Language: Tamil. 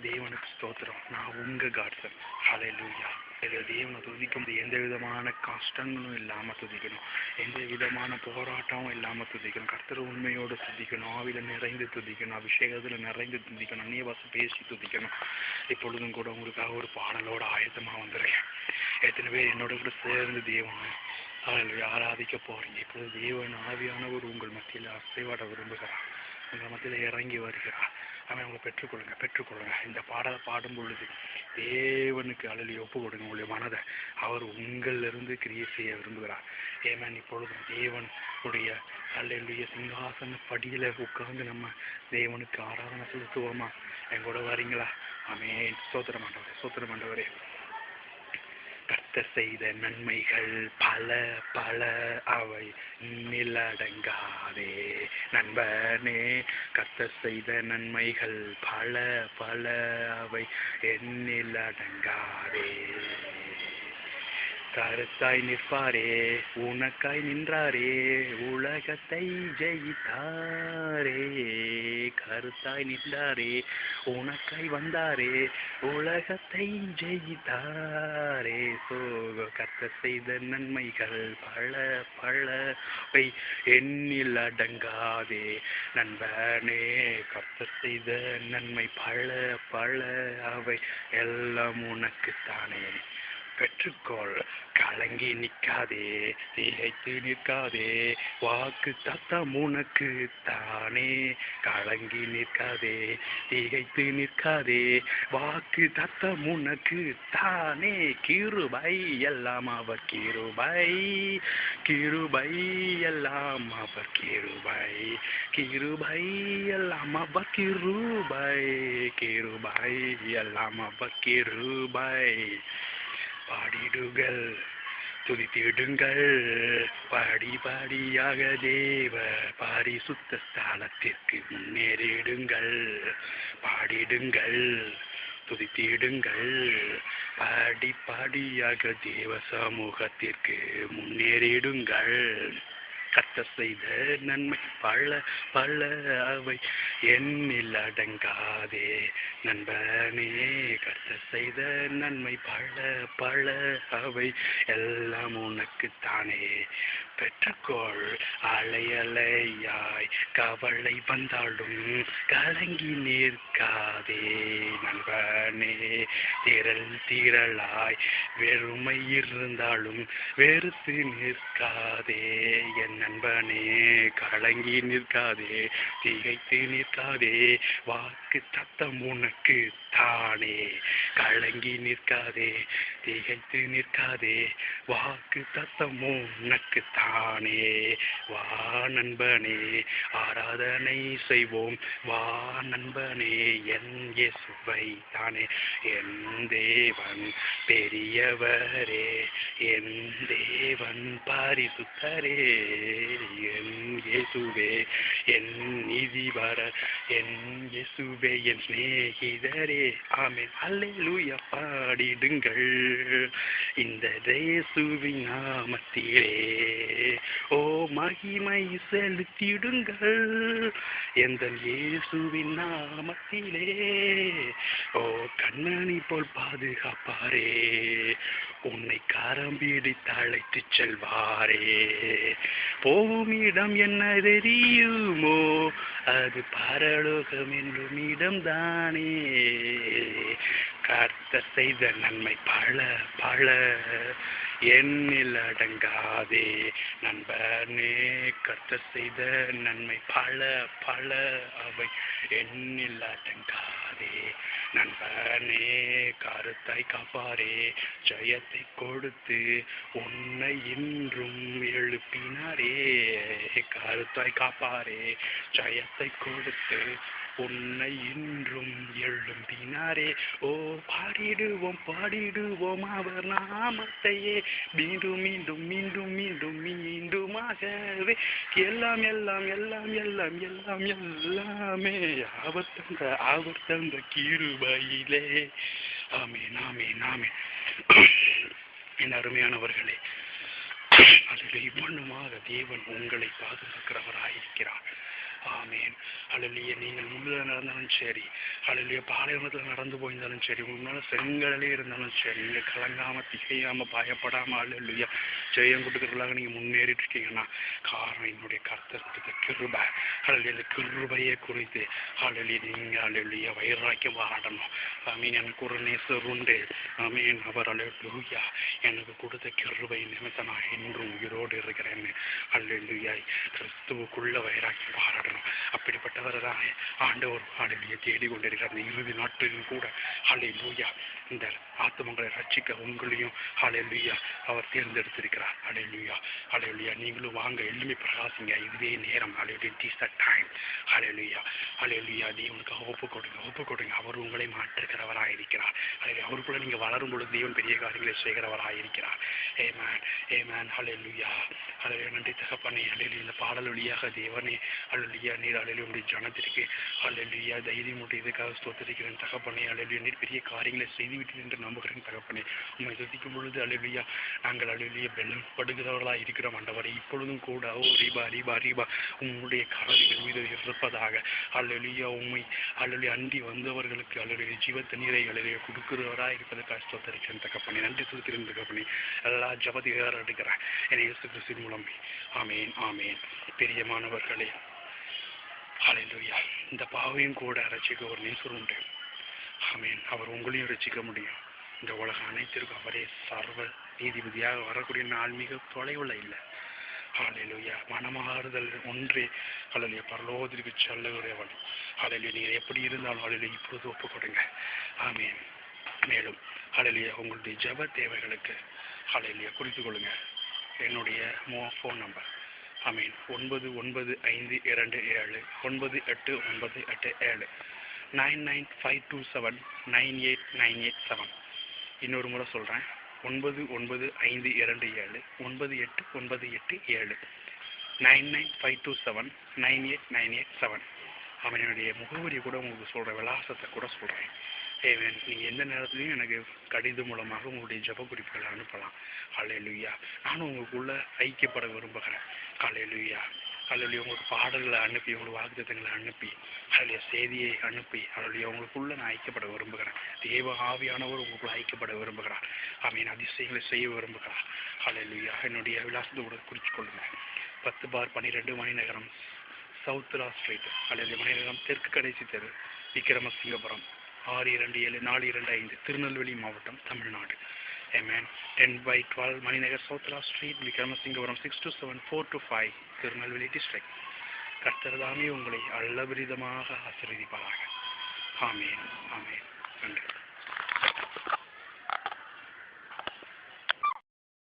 தேவனுக்கு ஸ்தோத்திரம். நான் உங்க காட்சன். ஹல்லேலூயா. இதை தேவனை துதிக்கும் எந்த விதமான கஷ்டங்களும் இல்லாமல் துதிக்கணும், எந்த விதமான போராட்டமும் இல்லாமல் துதிக்கணும். கர்த்தர் உண்மையோடு துதிக்கணும், ஆவில நிறைந்து துதிக்கணும், அபிஷேகத்தில் நிறைந்து துதிக்கணும், அந்நியபாஷை பேசி துதிக்கணும். இப்பொழுதும் கூட உங்களுக்காக ஒரு பாடலோட ஆயத்தமாக வந்துடுறேன். எத்தனை பேர் என்னோட கூட சேர்ந்து தேவனை ஆராதிக்க போறீங்க? இப்போது தேவன் ஆவியானவர் உங்கள் மத்தியில் அசைவாட விரும்புகிறார், உங்கள் மத்தியில் இறங்கி வருகிறார். அவன் உங்களை பெற்றுக்கொள்ளுங்க. இந்த பாடலை பாடும் பொழுது தேவனுக்கு அழலில் ஒப்பு கொடுங்க உங்களுடைய மனதை. அவர் உங்களிலிருந்து கிரியை செய்ய விரும்புகிறார். ஏமேன். இப்பொழுதும் தேவனுடைய அல்லேலூயா சிங்காசன படியில உட்கார்ந்து நம்ம தேவனுக்கு ஆராதனை செலுத்துவோமா? என் கூட வரீங்களா? ஆமென். ஸ்தோத்திரம் ஆண்டவரே. கர்த்தர் செய்த நன்மைகள் பல பல, அவை நிலடங்காதே. நண்பனே, கர்த்தர் செய்த நன்மைகள் பல பல, அவை எண்ணிலடங்காதே. கருத்தாய் நிற்பாரே, உனக்காய் நின்றாரே, உலகத்தை ஜெயித்தாரே. கருத்தாய் நின்றாரே, உனக்காய் வந்தாரே, உலகத்தை ஜெயித்தாரே. கர்த்தர் செய்த நன்மைகள் பல பல, அவை எண்ணில் அடங்காதே. நண்பனே, கர்த்தர் செய்த நன்மை பல பல, அவை எல்லாம் உனக்குத்தானே. பெற்றுக்கொள், கலங்கி நிற்காதே, திகைத்து நிற்காதே, வாக்கு தத்தம் உனக்கு தானே. கலங்கி நிற்காதே, திகைத்து நிற்காதே, வாக்கு தத்தம் உனக்கு தானே. கிருபை எல்லாம் அவர் கிருபை, கிருபை எல்லாம் அவர் கிருபை, கிருபை எல்லாம் அவர் கிருபை, கிருபை எல்லாம் அவர் கிருபை. பாடிடுங்கள், துதித்திடுங்கள், பாடி பாடியாக தேவ பரிசுத்த ஸ்தலத்திற்கு முன்னேறிடுங்கள். பாடிடுங்கள், துதித்திடுங்கள், பாடி பாடியாக தேவ சமூகத்திற்கு முன்னேறிடுங்கள். கர்த்தர் செய்த நன்மை பல பல, அவை எண்ணில் அடங்காதே. நண்பனே, கர்த்தர் செய்த நன்மை பல பல, அவை எல்லாம் உனக்குத்தானே. பெற்றுக்கொள், அலை அலையாய் கவலை வந்தாலும் கலங்கி நிற்காதே. நண்பனே, திரள் திரளாய் வெறுமை இருந்தாலும் வெறுத்து நிற்காதே. என் நண்பனே, கலங்கி நிற்காதே, திகைத்து நிற்காதே, வாக்கு தத்தம் உனக்கு தானே. கலங்கி நிற்காதே, திகைத்து நிற்காதே, வாக்கு தத்தம் உனக்கு தானே. வா நண்பனே, ஆராதனை செய்வோம், வா நண்பனே, என் இயேசுவை தானே. என் தேவன் பெரியவரே, என் தேவன் பரிசுத்தரே, என் இயேசுவே என் நீதிபர, என் இயேசுவே என் சிநேகிதரே. ஆமென். அல்லேலூயா. பாடிடுங்கள் இந்த இயேசுவின் நாமத்திலே, ஓ மகிமை செலுத்திடுங்கள் எந்த இயேசுவின் நாமத்திலே. ஓ கண்ணனி போல் பாதுகாப்பாரே, உன்னை கரம் பிடித்து அழைத்து செல்வாரே. போகும் இடம் என்ன தெரியுமோ, அது பரலோகம் என்னும் இடம்தானே. கர்த்தர் செய்த நன்மை பல பல, எண்ணில் அடங்காதே. நண்பனே, கர்த்தர் செய்த நன்மை பல பல, அவை எண்ணில் அடங்காதே. நண்பனே, கருத்தாய் காப்பாரே, ஜெயத்தை கொடுத்து உன்னை இன்றும் எழுப்பினாரே. கருத்தாய் காப்பாரே, ஜெயத்தை கொடுத்து உன்னை இன்றும் எழும்பினாரே. ஓ பாடிடுவோம் பாடிடுவோம் அவர் நாமத்தையே, மீண்டும் மீண்டும் மீண்டும் மீண்டும் மீண்டுமாகவே. எல்லாம் எல்லாம் எல்லாம் எல்லாம் எல்லாம் எல்லாமே அவர் தந்த கிருபையிலே. ஆமென் ஆமென் ஆமென். என் அருமையானவர்களே, அதில் இவ்வண்ணமாக தேவன் உங்களை பாதுகாக்கிறவராயிருக்கிறார். ஆமேன். ஹல்லேலூயா. நீங்கள் முள்ளில் நடந்தாலும் சரி, ஹல்லேலூயா, பாலைவனத்தில் நடந்து போயிருந்தாலும் சரி, உங்களால் செங்கடலே இருந்தாலும் சரி, நீங்கள் கலங்காம திகையாம பயப்படாம ஹல்லேலூயா ஜெயம் கொடுக்கறதுக்காக நீங்கள் முன்னேறிட்டு இருக்கீங்கன்னா காரணம் என்னுடைய கர்த்தர் கொடுத்த கிருபை. ஹல்லேலூயா. இந்த கிருபையை குறித்து ஹல்லேலூயா நீங்கள் ஹல்லேலூயா வைராக்கியம் பாராட்டணும். ஆமீன். எனக்கு ஒரு நேசர் உண்டு. ஆமீன். அவர் ஹல்லேலூயா எனக்கு கொடுத்த கிருபை நிமித்தம் நான் என்றும் உயிரோடு இருக்கிறேன்னு ஹல்லேலூயா கிறிஸ்துவுக்குள்ள வைராக்கியம் பாராட்டணும். அப்படிப்பட்டவர் தான் ஆண்டவர் ஹல்லேலூயா தேடிக்கொண்டிருக்கிறார். இந்த இறுதி நாட்களிலும் கூட ஹல்லேலூயா இந்த ஆத்துமங்களை ரட்சிக்க உங்களையும் ஹல்லேலூயா அவர் தேர்ந்தெடுத்திருக்கிறார். ஹல்லேலூயா. ஹல்லேலூயா. நீங்களும் வாங்க, எளிமை பிரகாசிங்க. இதுவே நேரம். Hallelujah. It is the time. Hallelujah. Hallelujah. தேவனுக்காக ஒப்பு கொடுங்க. அவர் உங்களை மாற்றுகிறவராக இருக்கிறார். அவருக்குள்ள நீங்க வளரும் பொழுது தேவன் பெரிய காரியங்களை செய்கிறவராக இருக்கிறார். ஆமென். ஆமென். ஹல்லேலூயா. ஹல்லேலூயா. நன்றி தகப்பனே. ஹல்லேலூயா. இந்த பாடல் வழியாக தேவனே ஹல்லேலூயா நீர் ஹல்லேலூயா உடைய ஜனத்திற்கு ஹல்லேலூயா தைரியம் உண்டு இதுக்காக ஸ்தோத்திரிக்கிறேன் தகப்பனே. ஹல்லேலூயா நீர் பெரிய காரியங்களை செய்துவிட்டீர் என்று நம்புகிறேன் தகப்பனே. உண்மை துதிக்கும் பொழுது ஹல்லேலூயா நாங்கள் ஹல்லேலூயா வெல்லப்படுகிறவர்களாக இருக்கிறோம் ஆண்டவரே. இப்பொழுதும் கூட ரீபா உம்முடைய கரங்கள் மீது இருப்பதாக ஹல்லேலூயா உம்மை ஹல்லேலூயா அண்டி வந்தவர்களுக்கு ஹல்லேலூயா ஜீவ தண்ணீரை ஹல்லேலூயா கொடுக்கிறவராக இருப்பதற்காக ஸ்தோத்திரிக்கிறேன் தகப்பனே. நன்றி துதிக்கிறேன் தகப்பனே. எல்லா ஜபதிகாரம் எடுக்கிறேன் என் இயேசு கிறிஸ்துவின் மூலம். ஆமேன். ஆமேன். பிரியமானவர்களே ஹல்லேலூயா இந்த பாவையும் கூட ரட்சிக்க ஒரு நேசர் உண்டு. ஆமேன். அவர் உங்களையும் ரட்சிக்க முடியும். இந்த உலகம் அனைத்திற்கும் அவரே சர்வ நீதிபதியாக வரக்கூடிய நாள் மிக தொலைவில் இல்லை. ஹல்லேலூயா. மனமாறுதல் ஒன்றே ஹல்லேலூயா பரலோகத்திற்கு செல்லுகிற வழி. ஹல்லேலூயா நீங்கள் எப்படி இருந்தாலும் ஹல்லேலூயா இப்பொழுது ஒப்பு கொடுங்க. ஆமேன். மேலும் ஹல்லேலூயா உங்களுடைய ஜெப தேவைகளுக்கு ஹல்லேலூயா குறித்து கொள்ளுங்க. என்னுடைய ஃபோன் நம்பர் ஆமீன் 995227 9897 9952798987. இன்னொரு முறை சொல்கிறேன் 995227 9897 9952798987. அவனுடைய முகவரி கூட உங்களுக்கு சொல்கிறேன், விலாசத்தை கூட சொல்கிறேன். நீங்கள் எந்த நேரத்துலையும் எனக்கு கடிதம் மூலமாக உங்களுடைய ஜெப குறிப்புகளை அனுப்பலாம். ஹல்லேலூயா. நானும் உங்களுக்குள்ள ஐக்கியப்பட விரும்புகிறேன். ஹல்லேலூயா. ஹல்லேலூயா. உங்களுக்கு பாடல்களை அனுப்பி, உங்களுக்கு வாக்குத்தத்தங்களை அனுப்பி, ஹல்லேலூயா செய்தியை அனுப்பி, ஹல்லேலூயா உங்களுக்குள்ள நான் ஐக்கியப்பட விரும்புகிறேன். தேவ ஆவியானவர் உங்களுக்குள்ள ஐக்கியப்பட விரும்புகிறார். ஆமீன். அதிசயங்களை செய்ய விரும்புகிறார். ஹல்லேலூயா. என்னுடைய விலாசத்தை கூட குறித்து கொள்ளுங்க. 10/12 மணிநகரம், சவுத்ரா ஸ்ட்ரீட், ஹல்லேலூயா மணிநகரம், தெற்கு கடைசி தெரு, விக்கிரமசிங்கபுரம், 627425, திருநெல்வேலி மாவட்டம், Tamil Nadu. Amen. 10/12 Maninagar, Chowdra street, Vikramasingapuram, 627425, Tirunelveli district. கர்த்தர் தாமே உங்களை அல்லபரிதமாக ஆசீர்வதிப்பாராக. ஆமேன். ஆமேன். நன்றி.